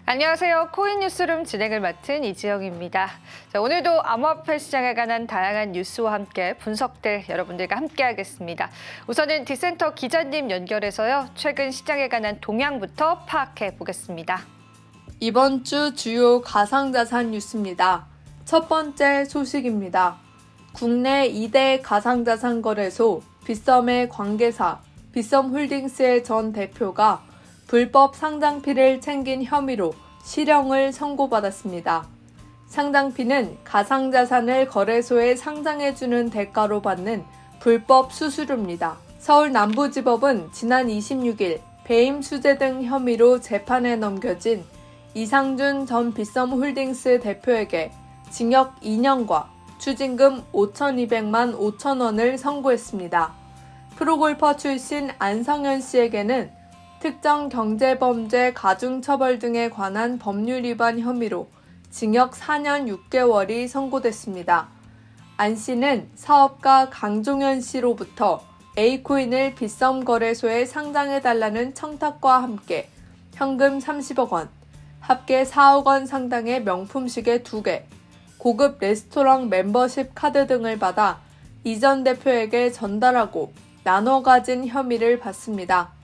안녕하세요. 코인 뉴스룸 진행을 맡은 이지영입니다. 자, 오늘도 암호화폐 시장에 관한 다양한 뉴스와 함께 분석들 여러분들과 함께하겠습니다. 우선은 디센터 기자님 연결해서요. 최근 시장에 관한 동향부터 파악해 보겠습니다. 이번 주 주요 가상자산 뉴스입니다. 첫 번째 소식입니다. 국내 2대 가상자산 거래소 빗썸의 관계사 빗썸홀딩스의 전 대표가 불법 상장피를 챙긴 혐의로 실형을 선고받았습니다. 상장피는 가상자산을 거래소에 상장해주는 대가로 받는 불법 수수료입니다. 서울 남부지법은 지난 26일 배임 수재 등 혐의로 재판에 넘겨진 이상준 전 빗썸홀딩스 대표에게 징역 2년과 추징금 5,200만 5천 원을 선고했습니다. 프로골퍼 출신 안성현 씨에게는 특정 경제범죄 가중처벌 등에 관한 법률 위반 혐의로 징역 4년 6개월이 선고됐습니다. 안 씨는 사업가 강종현 씨로부터 A코인을 빗썸 거래소에 상장해달라는 청탁과 함께 현금 30억 원, 합계 4억 원 상당의 명품 시계 2개, 고급 레스토랑 멤버십 카드 등을 받아 이 전 대표에게 전달하고 나눠 가진 혐의를 받습니다.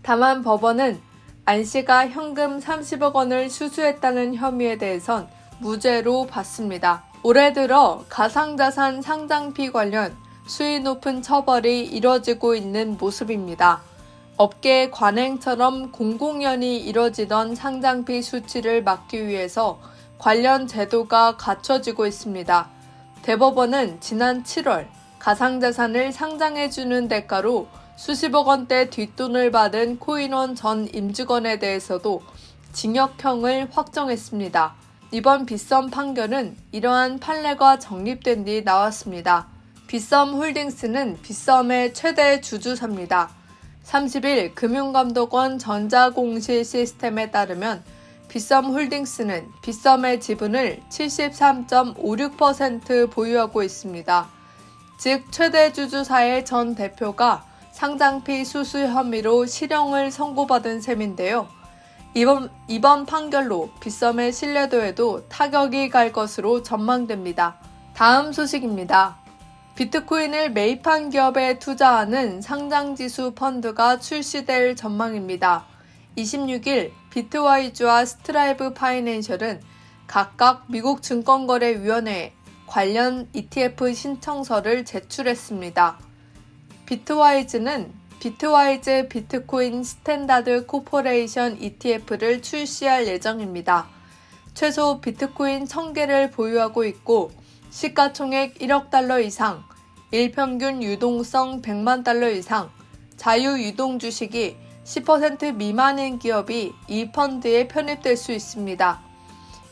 다만 법원은 안 씨가 현금 30억 원을 수수했다는 혐의에 대해선 무죄로 봤습니다. 올해 들어 가상자산 상장피 관련 수위 높은 처벌이 이뤄지고 있는 모습입니다. 업계 관행처럼 공공연히 이뤄지던 상장피 수치를 막기 위해서 관련 제도가 갖춰지고 있습니다. 대법원은 지난 7월 가상자산을 상장해주는 대가로 수십억 원대 뒷돈을 받은 코인원 전 임직원에 대해서도 징역형을 확정했습니다. 이번 빗썸 판결은 이러한 판례가 정립된 뒤 나왔습니다. 빗썸홀딩스는 빗썸의 최대 주주사입니다. 30일 금융감독원 전자공시 시스템에 따르면 빗썸홀딩스는 빗썸의 지분을 73.56% 보유하고 있습니다. 즉 최대 주주사의 전 대표가 상장피 수수 혐의로 실형을 선고받은 셈인데요. 이번 판결로 빗썸의 신뢰도에도 타격이 갈 것으로 전망됩니다. 다음 소식입니다. 비트코인을 매입한 기업에 투자하는 상장지수 펀드가 출시될 전망입니다. 26일 비트와이즈와 스트라이브 파이낸셜은 각각 미국 증권거래위원회에 관련 ETF 신청서를 제출했습니다. 비트와이즈는 비트와이즈 비트코인 스탠다드 코퍼레이션 ETF를 출시할 예정입니다. 최소 비트코인 1000개를 보유하고 있고 시가총액 1억 달러 이상, 일평균 유동성 100만 달러 이상, 자유유동 주식이 10% 미만인 기업이 이 펀드에 편입될 수 있습니다.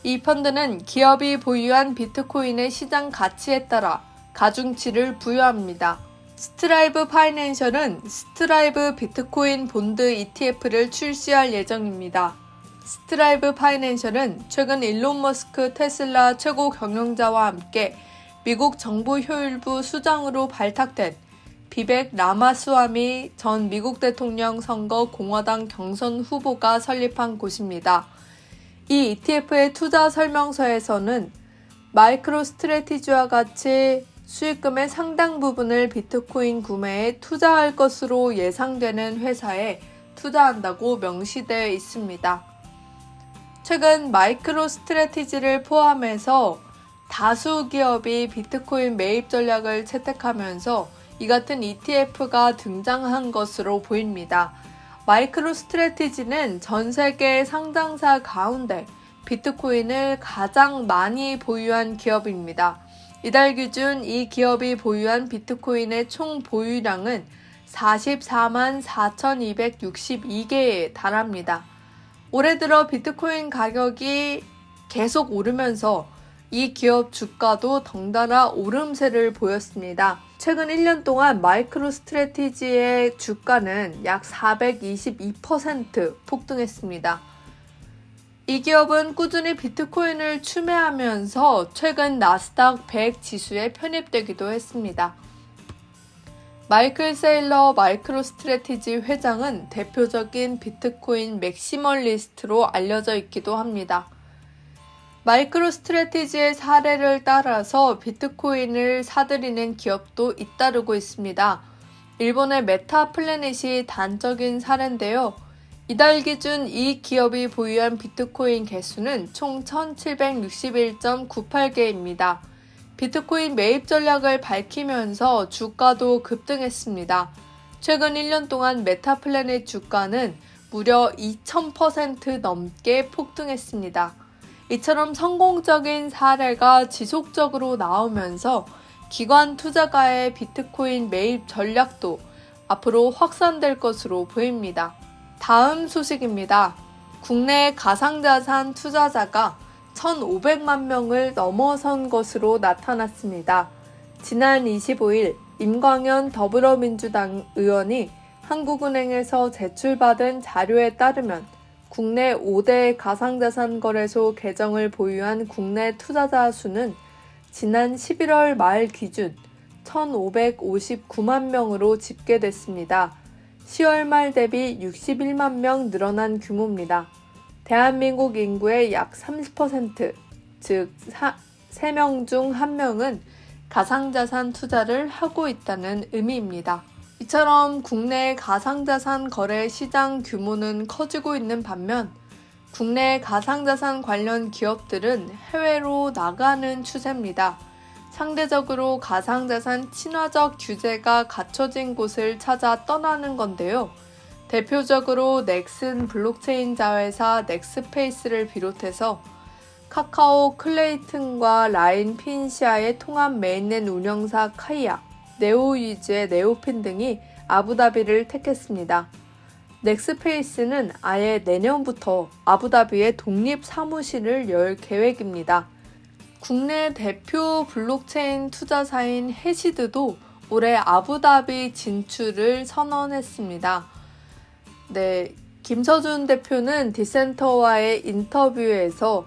이 펀드는 기업이 보유한 비트코인의 시장 가치에 따라 가중치를 부여합니다. 스트라이브 파이낸셜은 스트라이브 비트코인 본드 ETF를 출시할 예정입니다. 스트라이브 파이낸셜은 최근 일론 머스크 테슬라 최고 경영자와 함께 미국 정부 효율부 수장으로 발탁된 비벡 라마스와미 전 미국 대통령 선거 공화당 경선 후보가 설립한 곳입니다. 이 ETF의 투자 설명서에서는 마이크로 스트래티지와 같이 수익금의 상당 부분을 비트코인 구매에 투자할 것으로 예상되는 회사에 투자한다고 명시되어 있습니다. 최근 마이크로 스트래티지를 포함해서 다수 기업이 비트코인 매입 전략을 채택하면서 이 같은 ETF가 등장한 것으로 보입니다. 마이크로 스트래티지는 전 세계 상장사 가운데 비트코인을 가장 많이 보유한 기업입니다. 이달 기준 이 기업이 보유한 비트코인의 총 보유량은 44만 4,262개에 달합니다. 올해 들어 비트코인 가격이 계속 오르면서 이 기업 주가도 덩달아 오름세를 보였습니다. 최근 1년 동안 마이크로 스트래티지의 주가는 약 422% 폭등했습니다. 이 기업은 꾸준히 비트코인을 추매하면서 최근 나스닥 100 지수에 편입되기도 했습니다. 마이클 세일러 마이크로스트래티지 회장은 대표적인 비트코인 맥시멀리스트로 알려져 있기도 합니다. 마이크로스트래티지의 사례를 따라서 비트코인을 사들이는 기업도 잇따르고 있습니다. 일본의 메타플래닛이 단적인 사례인데요. 이달 기준 이 기업이 보유한 비트코인 개수는 총 1761.98개입니다. 비트코인 매입 전략을 밝히면서 주가도 급등했습니다. 최근 1년 동안 메타플래닛 주가는 무려 2000% 넘게 폭등했습니다. 이처럼 성공적인 사례가 지속적으로 나오면서 기관 투자가의 비트코인 매입 전략도 앞으로 확산될 것으로 보입니다. 다음 소식입니다. 국내 가상자산 투자자가 1,500만 명을 넘어선 것으로 나타났습니다. 지난 25일 임광현 더불어민주당 의원이 한국은행에서 제출받은 자료에 따르면 국내 5대 가상자산 거래소 계정을 보유한 국내 투자자 수는 지난 11월 말 기준 1,559만 명으로 집계됐습니다. 10월 말 대비 61만 명 늘어난 규모입니다. 대한민국 인구의 약 30%, 즉 3명 중 1명은 가상자산 투자를 하고 있다는 의미입니다. 이처럼 국내 가상자산 거래 시장 규모는 커지고 있는 반면 국내 가상자산 관련 기업들은 해외로 나가는 추세입니다. 상대적으로 가상자산 친화적 규제가 갖춰진 곳을 찾아 떠나는 건데요. 대표적으로 넥슨 블록체인 자회사 넥스페이스를 비롯해서 카카오 클레이튼과 라인 핀시아의 통합 메인넷 운영사 카이아, 네오유즈의 네오핀 등이 아부다비를 택했습니다. 넥스페이스는 아예 내년부터 아부다비에 독립 사무실을 열 계획입니다. 국내 대표 블록체인 투자사인 해시드도 올해 아부다비 진출을 선언했습니다. 네, 김서준 대표는 디센터와의 인터뷰에서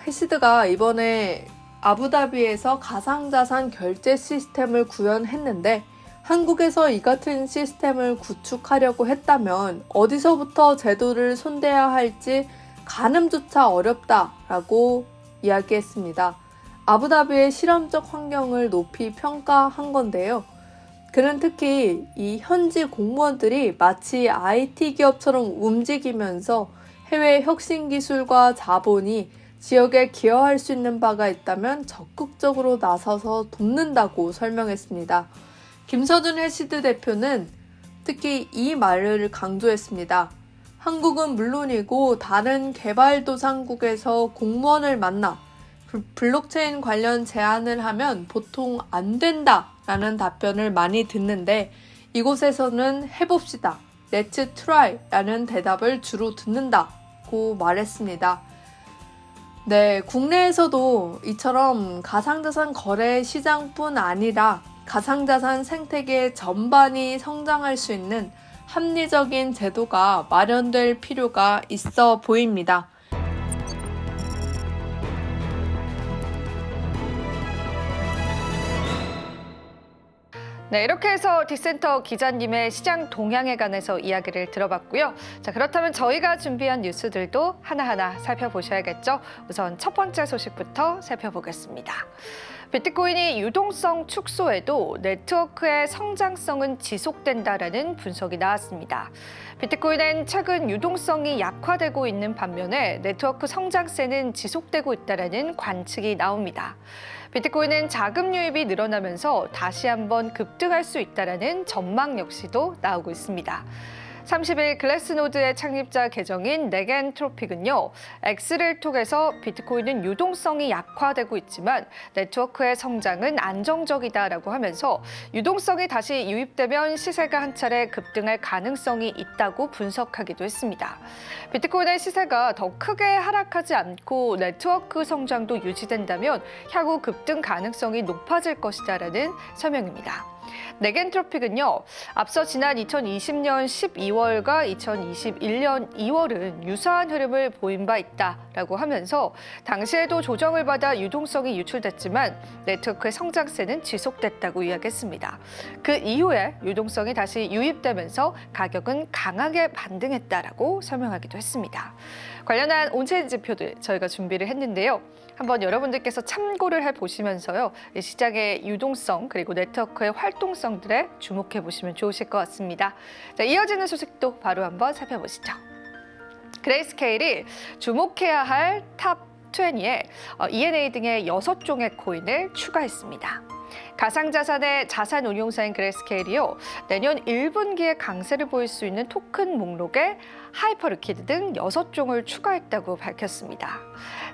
해시드가 이번에 아부다비에서 가상자산 결제 시스템을 구현했는데 한국에서 이 같은 시스템을 구축하려고 했다면 어디서부터 제도를 손대야 할지 가늠조차 어렵다라고 이야기했습니다. 아부다비의 실험적 환경을 높이 평가한 건데요. 그는 특히 이 현지 공무원들이 마치 IT 기업처럼 움직이면서 해외 혁신 기술과 자본이 지역에 기여할 수 있는 바가 있다면 적극적으로 나서서 돕는다고 설명했습니다. 김서준 해시드 대표는 특히 이 말을 강조했습니다. 한국은 물론이고 다른 개발도상국에서 공무원을 만나 블록체인 관련 제안을 하면 보통 안 된다라는 답변을 많이 듣는데 이곳에서는 해봅시다. Let's try라는 대답을 주로 듣는다고 말했습니다. 네, 국내에서도 이처럼 가상자산 거래 시장뿐 아니라 가상자산 생태계 전반이 성장할 수 있는 합리적인 제도가 마련될 필요가 있어 보입니다. 네, 이렇게 해서 디센터 기자님의 시장 동향에 관해서 이야기를 들어봤고요. 자, 그렇다면 저희가 준비한 뉴스들도 하나하나 살펴보셔야겠죠. 우선 첫 번째 소식부터 살펴보겠습니다. 비트코인이 유동성 축소에도 네트워크의 성장성은 지속된다라는 분석이 나왔습니다. 비트코인은 최근 유동성이 약화되고 있는 반면에 네트워크 성장세는 지속되고 있다라는 관측이 나옵니다. 비트코인은 자금 유입이 늘어나면서 다시 한번 급등할 수 있다라는 전망 역시도 나오고 있습니다. 30일 글래스노드의 창립자 계정인 네겐트로픽은요, X를 통해서 비트코인은 유동성이 약화되고 있지만 네트워크의 성장은 안정적이다라고 하면서 유동성이 다시 유입되면 시세가 한 차례 급등할 가능성이 있다고 분석하기도 했습니다. 비트코인의 시세가 더 크게 하락하지 않고 네트워크 성장도 유지된다면 향후 급등 가능성이 높아질 것이다라는 설명입니다. 네겐트로픽은요, 앞서 지난 2020년 12월과 2021년 2월은 유사한 흐름을 보인 바 있다라고 하면서 당시에도 조정을 받아 유동성이 유출됐지만 네트워크의 성장세는 지속됐다고 이야기했습니다. 그 이후에 유동성이 다시 유입되면서 가격은 강하게 반등했다라고 설명하기도 했습니다. 관련한 온체인 지표들 저희가 준비를 했는데요. 한번 여러분들께서 참고를 해보시면서요. 이 시장의 유동성 그리고 네트워크의 활동성들에 주목해 보시면 좋으실 것 같습니다. 자, 이어지는 소식도 바로 한번 살펴보시죠. 그레이스케일이 주목해야 할 탑 20에 ENA 등의 6종의 코인을 추가했습니다. 가상자산의 자산 운용사인 그레이스케일이요, 내년 1분기에 강세를 보일 수 있는 토큰 목록에 하이퍼리퀴드 등 6종을 추가했다고 밝혔습니다.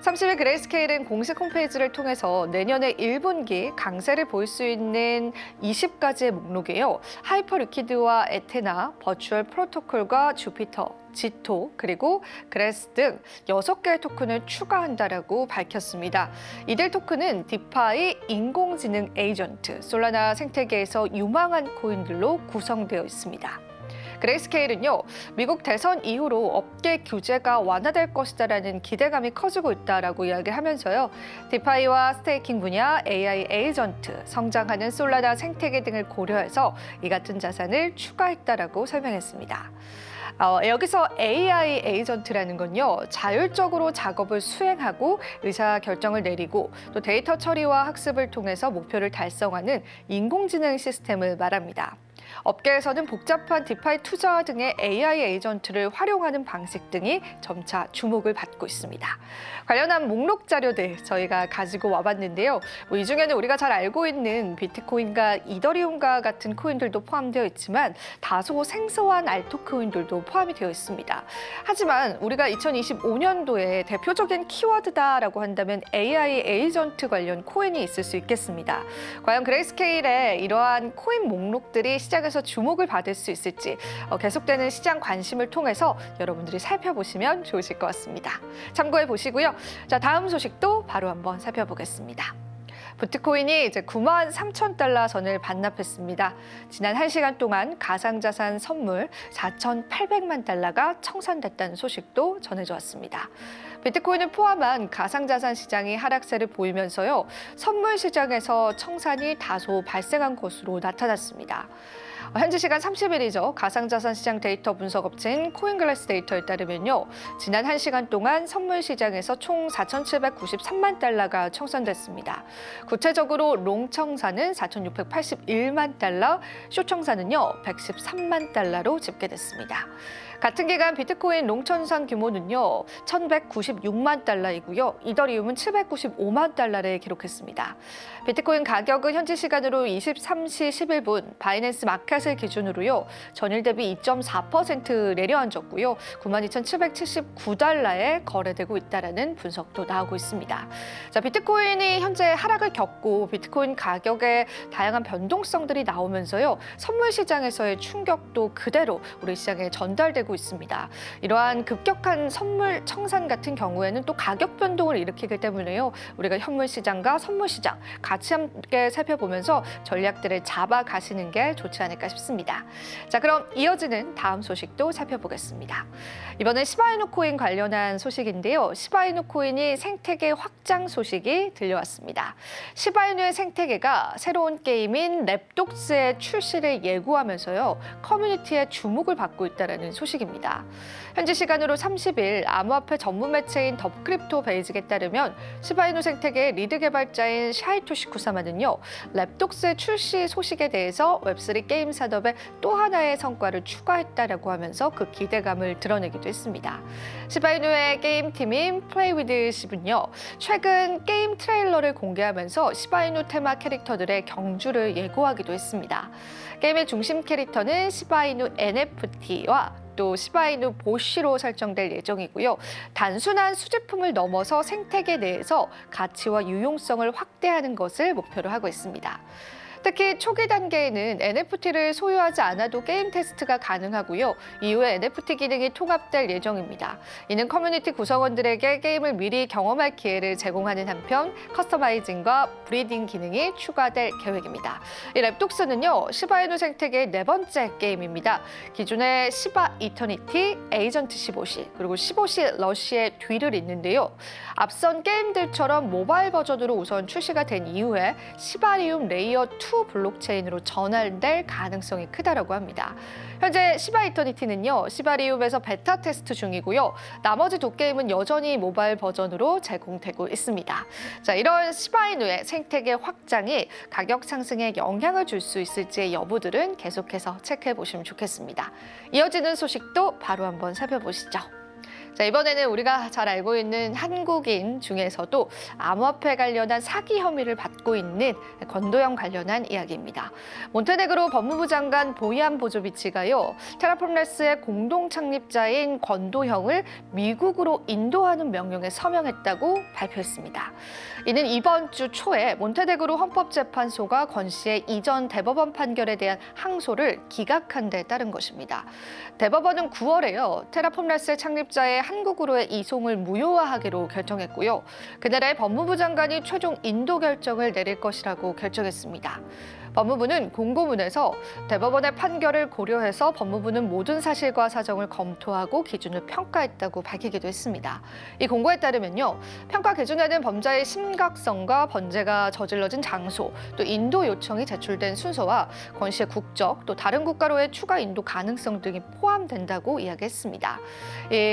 30일 그레이스케일은 공식 홈페이지를 통해서 내년에 1분기 강세를 보일 수 있는 20가지의 목록에요, 하이퍼리퀴드와 에테나, 버추얼 프로토콜과 주피터, 지토, 그리고 그래스 등 6개의 토큰을 추가한다라고 밝혔습니다. 이들 토큰은 디파이, 인공지능 에이전트, 솔라나 생태계에서 유망한 코인들로 구성되어 있습니다. 그레이스케일은요, 미국 대선 이후로 업계 규제가 완화될 것이다라는 기대감이 커지고 있다라고 이야기하면서요, 디파이와 스테이킹 분야, AI 에이전트, 성장하는 솔라나 생태계 등을 고려해서 이 같은 자산을 추가했다라고 설명했습니다. 여기서 AI 에이전트라는 건요, 자율적으로 작업을 수행하고 의사결정을 내리고 또 데이터 처리와 학습을 통해서 목표를 달성하는 인공지능 시스템을 말합니다. 업계에서는 복잡한 디파이 투자 등의 AI 에이전트를 활용하는 방식 등이 점차 주목을 받고 있습니다. 관련한 목록 자료들 저희가 가지고 와봤는데요. 이 중에는 우리가 잘 알고 있는 비트코인과 이더리움과 같은 코인들도 포함되어 있지만 다소 생소한 알토코인들도 포함이 되어 있습니다. 하지만 우리가 2025년도에 대표적인 키워드다라고 한다면 AI 에이전트 관련 코인이 있을 수 있겠습니다. 과연 그레이스케일의 이러한 코인 목록들이 시장에서 주목을 받을 수 있을지 계속되는 시장 관심을 통해서 여러분들이 살펴보시면 좋으실 것 같습니다. 참고해 보시고요. 자, 다음 소식도 바로 한번 살펴보겠습니다. 비트코인이 이제 93,000달러 선을 반납했습니다. 지난 1시간 동안 가상자산 선물 4,800만 달러가 청산됐다는 소식도 전해져 왔습니다. 비트코인을 포함한 가상자산 시장이 하락세를 보이면서요, 선물 시장에서 청산이 다소 발생한 것으로 나타났습니다. 현지 시간 30일이죠. 가상자산 시장 데이터 분석 업체인 코인글래스 데이터에 따르면요, 지난 1시간 동안 선물 시장에서 총 4,793만 달러가 청산됐습니다. 구체적으로 롱 청산은 4,681만 달러, 숏 청산은요 113만 달러로 집계됐습니다. 같은 기간 비트코인 롱 청산 규모는요 1,196만 달러이고요. 이더리움은 795만 달러를 기록했습니다. 비트코인 가격은 현지 시간으로 23시 11분 바이낸스 마켓을 기준으로요, 전일 대비 2.4% 내려앉았고요. 92,779달러에 거래되고 있다라는 분석도 나오고 있습니다. 자, 비트코인이 현재 하락을 겪고 비트코인 가격에 다양한 변동성들이 나오면서요, 선물 시장에서의 충격도 그대로 우리 시장에 전달되고 있습니다. 이러한 급격한 선물 청산 같은 경우에는 또 가격 변동을 일으키기 때문에요, 우리가 현물 시장과 선물 시장 같이 함께 살펴보면서 전략들을 잡아가시는 게 좋지 않을까 싶습니다. 자, 그럼 이어지는 다음 소식도 살펴보겠습니다. 이번엔 시바이누 코인 관련한 소식인데요. 시바이누 코인이 생태계 확장 소식이 들려왔습니다. 시바이누의 생태계가 새로운 게임인 랩독스의 출시를 예고하면서요, 커뮤니티의 주목을 받고 있다는 소식입니다. 현지 시간으로 30일 암호화폐 전문 매체인 더크립토 베이직에 따르면 시바이누 생태계의 리드 개발자인 샤이토시 쿠사마는요, 랩독스의 출시 소식에 대해서 웹3 게임 산업에 또 하나의 성과를 추가했다라고 하면서 그 기대감을 드러내기도 했습니다. 시바이누의 게임팀인 플레이위드십은요, 최근 게임 트레일러를 공개하면서 시바이누 테마 캐릭터들의 경주를 예고하기도 했습니다. 게임의 중심 캐릭터는 시바이누 NFT와 또 시바이누 보쉬로 설정될 예정이고요. 단순한 수집품을 넘어서 생태계 내에서 가치와 유용성을 확대하는 것을 목표로 하고 있습니다. 특히 초기 단계에는 NFT를 소유하지 않아도 게임 테스트가 가능하고요. 이후에 NFT 기능이 통합될 예정입니다. 이는 커뮤니티 구성원들에게 게임을 미리 경험할 기회를 제공하는 한편 커스터마이징과 브리딩 기능이 추가될 계획입니다. 이 랩독스는요, 시바이누 생태계의 네 번째 게임입니다. 기존의 시바 이터니티, 에이전트 15시, 그리고 15시 러시의 뒤를 잇는데요. 앞선 게임들처럼 모바일 버전으로 우선 출시가 된 이후에 시바리움 레이어 2 블록체인으로 전환될 가능성이 크다라고 합니다. 현재 시바 이터니티는요, 시바리움에서 베타 테스트 중이고요. 나머지 두 게임은 여전히 모바일 버전으로 제공되고 있습니다. 자, 이런 시바이누의 생태계 확장이 가격 상승에 영향을 줄 수 있을지의 여부들은 계속해서 체크해 보시면 좋겠습니다. 이어지는 소식도 바로 한번 살펴보시죠. 자, 이번에는 우리가 잘 알고 있는 한국인 중에서도 암호화폐 관련한 사기 혐의를 받고 있는 권도형 관련한 이야기입니다. 몬테네그로 법무부 장관 보이안 보조비치가요, 테라폼레스의 공동 창립자인 권도형을 미국으로 인도하는 명령에 서명했다고 발표했습니다. 이는 이번 주 초에 몬테네그로 헌법재판소가 권 씨의 이전 대법원 판결에 대한 항소를 기각한 데 따른 것입니다. 대법원은 9월에요, 테라폼레스의 창립자의 한국으로의 이송을 무효화하기로 결정했고요. 그날에 법무부 장관이 최종 인도 결정을 내릴 것이라고 결정했습니다. 법무부는 공고문에서 대법원의 판결을 고려해서 법무부는 모든 사실과 사정을 검토하고 기준을 평가했다고 밝히기도 했습니다. 이 공고에 따르면요, 평가 기준에는 범죄의 심각성과 범죄가 저질러진 장소, 또 인도 요청이 제출된 순서와 권 씨의 국적, 또 다른 국가로의 추가 인도 가능성 등이 포함된다고 이야기했습니다.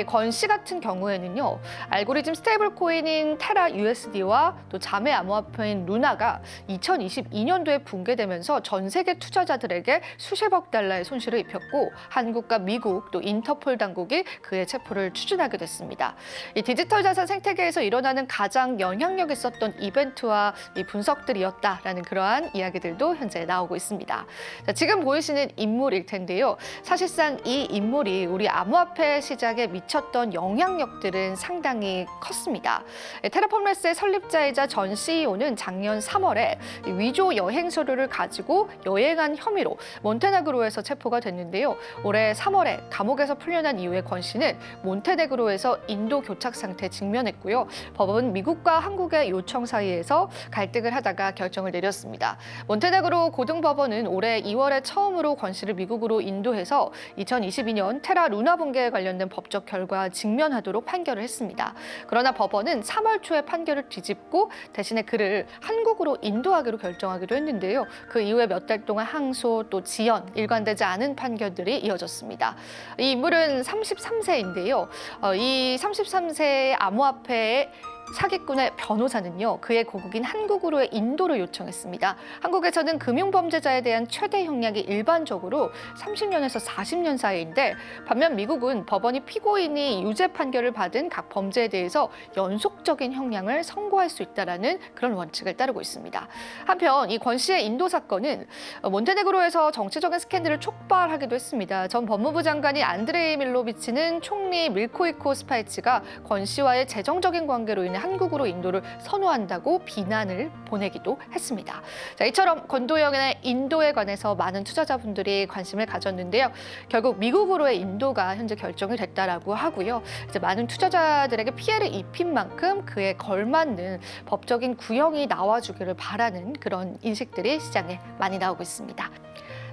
권 씨 같은 경우에는요, 알고리즘 스테이블 코인인 테라 USD와 또 자매 암호화폐인 루나가 2022년도에 붕괴되면서 전 세계 투자자들에게 수십억 달러의 손실을 입혔고, 한국과 미국 또 인터폴 당국이 그의 체포를 추진하게 됐습니다. 이 디지털 자산 생태계에서 일어나는 가장 영향력 있었던 이벤트와 이 분석들이었다라는 그러한 이야기들도 현재 나오고 있습니다. 자, 지금 보이시는 인물일 텐데요. 사실상 이 인물이 우리 암호화폐 시장에 미쳤던 영향력들은 상당히 컸습니다. 테라폼레스의 설립자이자 전 CEO는 작년 3월에 위조 여행 서류를 가지고 여행한 혐의로 몬테네그로에서 체포가 됐는데요. 올해 3월에 감옥에서 풀려난 이후에 권 씨는 몬테네그로에서 인도 교착 상태에 직면했고요. 법원은 미국과 한국의 요청 사이에서 갈등을 하다가 결정을 내렸습니다. 몬테네그로 고등법원은 올해 2월에 처음으로 권 씨를 미국으로 인도해서 2022년 테라 루나 붕괴에 관련된 법적 결과 직면하도록 판결을 했습니다. 그러나 법원은 3월 초에 판결을 뒤집고 대신에 그를 한국으로 인도하기로 결정하기로 했는데요. 그 이후에 몇 달 동안 항소 또 지연, 일관되지 않은 판결들이 이어졌습니다. 이 인물은 33세인데요. 이 33세의 암호화폐의 사기꾼의 변호사는요, 그의 고국인 한국으로의 인도를 요청했습니다. 한국에서는 금융범죄자에 대한 최대 형량이 일반적으로 30년에서 40년 사이인데, 반면 미국은 법원이 피고인이 유죄 판결을 받은 각 범죄에 대해서 연속적인 형량을 선고할 수 있다는 그런 원칙을 따르고 있습니다. 한편 이 권 씨의 인도 사건은 몬테네그로에서 정치적인 스캔들을 촉발하기도 했습니다. 전 법무부 장관이 안드레이 밀로비치는 총리 밀코이코 스파이치가 권 씨와의 재정적인 관계로 인해 한국으로 인도를 선호한다고 비난을 보내기도 했습니다. 자, 이처럼 권도형의 인도에 관해서 많은 투자자분들이 관심을 가졌는데요. 결국 미국으로의 인도가 현재 결정이 됐다라고 하고요. 이제 많은 투자자들에게 피해를 입힌 만큼 그에 걸맞는 법적인 구형이 나와주기를 바라는 그런 인식들이 시장에 많이 나오고 있습니다.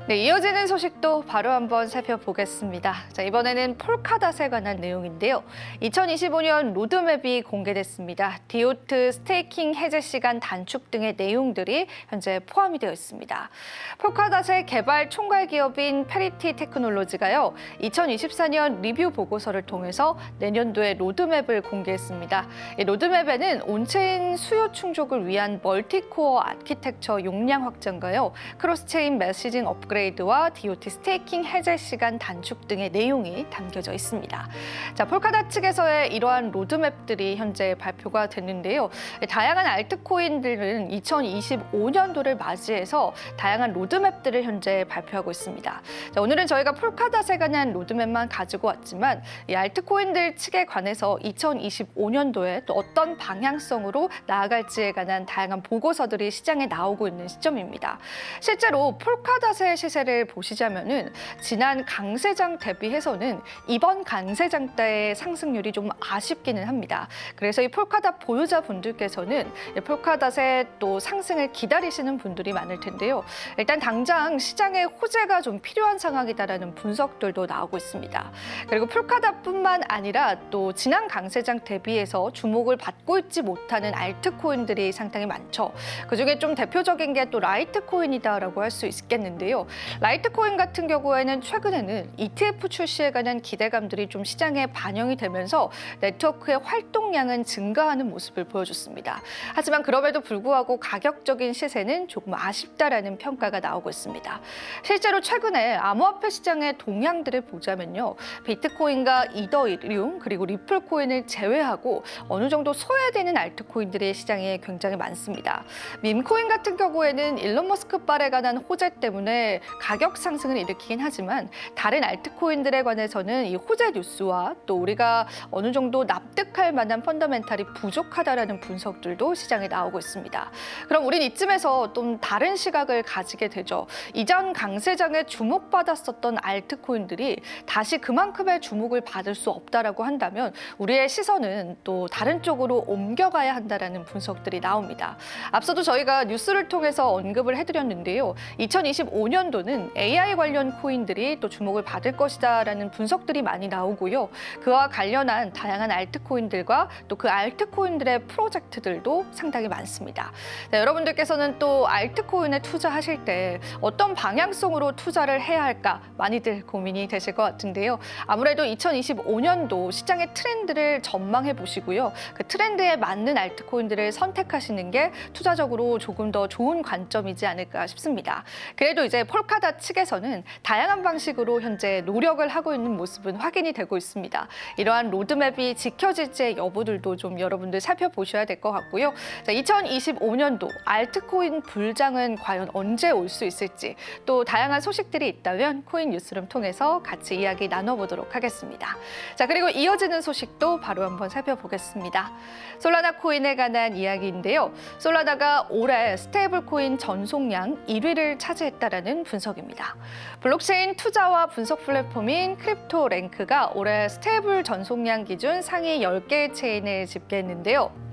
네, 이어지는 소식도 바로 한번 살펴보겠습니다. 자, 이번에는 폴카닷에 관한 내용인데요. 2025년 로드맵이 공개됐습니다. 디오트 스테이킹 해제 시간 단축 등의 내용들이 현재 포함이 되어 있습니다. 폴카닷의 개발 총괄 기업인 페리티 테크놀로지가요, 2024년 리뷰 보고서를 통해서 내년도에 로드맵을 공개했습니다. 이 로드맵에는 온체인 수요 충족을 위한 멀티코어 아키텍처 용량 확장과요, 크로스체인 메시징 업그레이드 업그레이드와 DOT 스테이킹 해제 시간 단축 등의 내용이 담겨져 있습니다. 자, 폴카닷 측에서의 이러한 로드맵들이 현재 발표가 됐는데요. 다양한 알트코인들은 2025년도를 맞이해서 다양한 로드맵들을 현재 발표하고 있습니다. 자, 오늘은 저희가 폴카닷에 관한 로드맵만 가지고 왔지만 이 알트코인들 측에 관해서 2025년도에 또 어떤 방향성으로 나아갈지에 관한 다양한 보고서들이 시장에 나오고 있는 시점입니다. 실제로 폴카닷의 시세를 보시자면은 지난 강세장 대비해서는 이번 강세장 때의 상승률이 좀 아쉽기는 합니다. 그래서 이 폴카닷 보유자분들께서는 폴카닷의 또 상승을 기다리시는 분들이 많을 텐데요. 일단 당장 시장에 호재가 좀 필요한 상황이다라는 분석들도 나오고 있습니다. 그리고 폴카닷뿐만 아니라 또 지난 강세장 대비해서 주목을 받고 있지 못하는 알트코인들이 상당히 많죠. 그중에 좀 대표적인 게 또 라이트코인이다라고 할 수 있겠는데요. 라이트코인 같은 경우에는 최근에는 ETF 출시에 관한 기대감들이 좀 시장에 반영이 되면서 네트워크의 활동량은 증가하는 모습을 보여줬습니다. 하지만 그럼에도 불구하고 가격적인 시세는 조금 아쉽다라는 평가가 나오고 있습니다. 실제로 최근에 암호화폐 시장의 동향들을 보자면요. 비트코인과 이더리움 그리고 리플코인을 제외하고 어느 정도 소외되는 알트코인들이 시장에 굉장히 많습니다. 밈코인 같은 경우에는 일론 머스크 발에 관한 호재 때문에 가격 상승을 일으키긴 하지만 다른 알트코인들에 관해서는 이 호재 뉴스와 또 우리가 어느 정도 납득할 만한 펀더멘탈이 부족하다라는 분석들도 시장에 나오고 있습니다. 그럼 우린 이쯤에서 좀 다른 시각을 가지게 되죠. 이전 강세장에 주목받았었던 알트코인들이 다시 그만큼의 주목을 받을 수 없다라고 한다면 우리의 시선은 또 다른 쪽으로 옮겨가야 한다라는 분석들이 나옵니다. 앞서도 저희가 뉴스를 통해서 언급을 해드렸는데요. 2025년도는 AI 관련 코인들이 또 주목을 받을 것이다라는 분석들이 많이 나오고요. 그와 관련한 다양한 알트코인들과 또 그 알트코인들의 프로젝트들도 상당히 많습니다. 네, 여러분들께서는 또 알트코인에 투자하실 때 어떤 방향성으로 투자를 해야 할까 많이들 고민이 되실 것 같은데요. 아무래도 2025년도 시장의 트렌드를 전망해 보시고요. 그 트렌드에 맞는 알트코인들을 선택하시는 게 투자적으로 조금 더 좋은 관점이지 않을까 싶습니다. 그래도 이제 폴카닷 측에서는 다양한 방식으로 현재 노력을 하고 있는 모습은 확인이 되고 있습니다. 이러한 로드맵이 지켜질지의 여부들도 좀 여러분들 살펴보셔야 될 것 같고요. 자, 2025년도 알트코인 불장은 과연 언제 올 수 있을지 또 다양한 소식들이 있다면 코인 뉴스룸 통해서 같이 이야기 나눠보도록 하겠습니다. 자, 그리고 이어지는 소식도 바로 한번 살펴보겠습니다. 솔라나 코인에 관한 이야기인데요. 솔라나가 올해 스테이블 코인 전송량 1위를 차지했다라는 분석입니다. 블록체인 투자와 분석 플랫폼인 크립토랭크가 올해 스테이블 전송량 기준 상위 10개의 체인을 집계했는데요.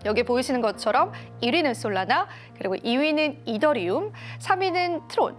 여기 보이시는 것처럼 1위는 솔라나, 그리고 2위는 이더리움, 3위는 트론,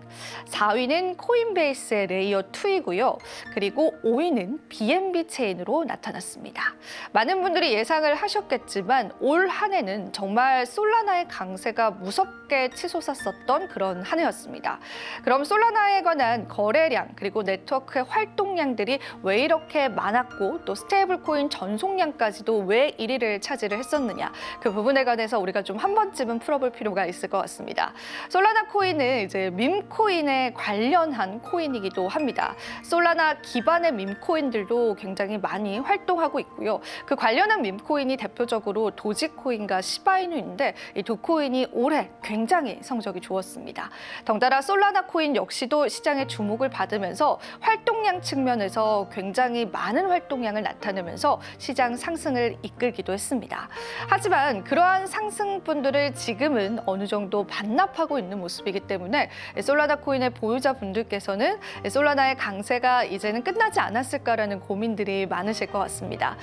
4위는 코인베이스의 레이어 2이고요. 그리고 5위는 BNB 체인으로 나타났습니다. 많은 분들이 예상을 하셨겠지만 올 한 해는 정말 솔라나의 강세가 무섭게 치솟았었던 그런 한 해였습니다. 그럼 솔라나에 관한 거래량 그리고 네트워크의 활동량들이 왜 이렇게 많았고 또 스테이블 코인 전송량까지도 왜 1위를 차지를 했었느냐, 그 부분에 관해서 우리가 좀 한 번쯤은 풀어볼 필요가 있을 것 같습니다. 솔라나 코인은 이제 밈코인에 관련한 코인이기도 합니다. 솔라나 기반의 밈코인들도 굉장히 많이 활동하고 있고요. 그 관련한 밈코인이 대표적으로 도지코인과 시바이누인데 이 두 코인이 올해 굉장히 성적이 좋았습니다. 덩달아 솔라나 코인 역시도 시장의 주목을 받으면서 활동량 측면에서 굉장히 많은 활동량을 나타내면서 시장 상승을 이끌기도 했습니다. 하지만 그러한 상승분들을 지금은 어느 정도 반납하고 있는 모습이기 때문에 솔라나 코인의 보유자분들께서는 솔라나의 강세가 이제는 끝나지 않았을까라는 고민들이 많으실 것 같습니다.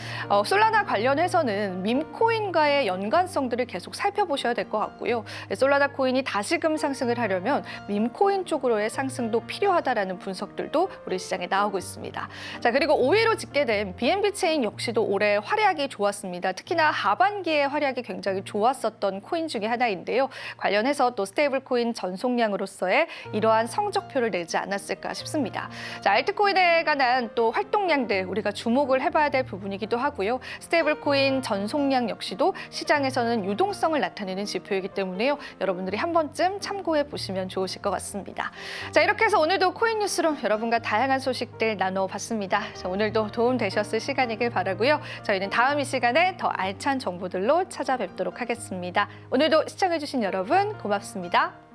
솔라나 관련해서는 밈코인과의 연관성들을 계속 살펴보셔야 될 것 같고요. 솔라나 코인이 다시금 상승을 하려면 밈코인 쪽으로의 상승도 필요하다라는 분석들도 우리 시장에 나오고 있습니다. 자, 그리고 5위로 집계된 BNB 체인 역시도 올해 활약이 좋았습니다. 특히나 하반기에 활약이 실적이야기 굉장히 좋았었던 코인 중에 하나인데요. 관련해서 또 스테이블 코인 전송량으로서의 이러한 성적표를 내지 않았을까 싶습니다. 자, 알트코인에 관한 또 활동량들 우리가 주목을 해봐야 될 부분이기도 하고요. 스테이블 코인 전송량 역시도 시장에서는 유동성을 나타내는 지표이기 때문에요. 여러분들이 한 번쯤 참고해 보시면 좋으실 것 같습니다. 자, 이렇게 해서 오늘도 코인 뉴스룸 여러분과 다양한 소식들 나눠봤습니다. 자, 오늘도 도움 되셨을 시간이길 바라고요. 저희는 다음 이 시간에 더 알찬 정보들로 찾아뵙도록 하겠습니다. 오늘도 시청해주신 여러분 고맙습니다.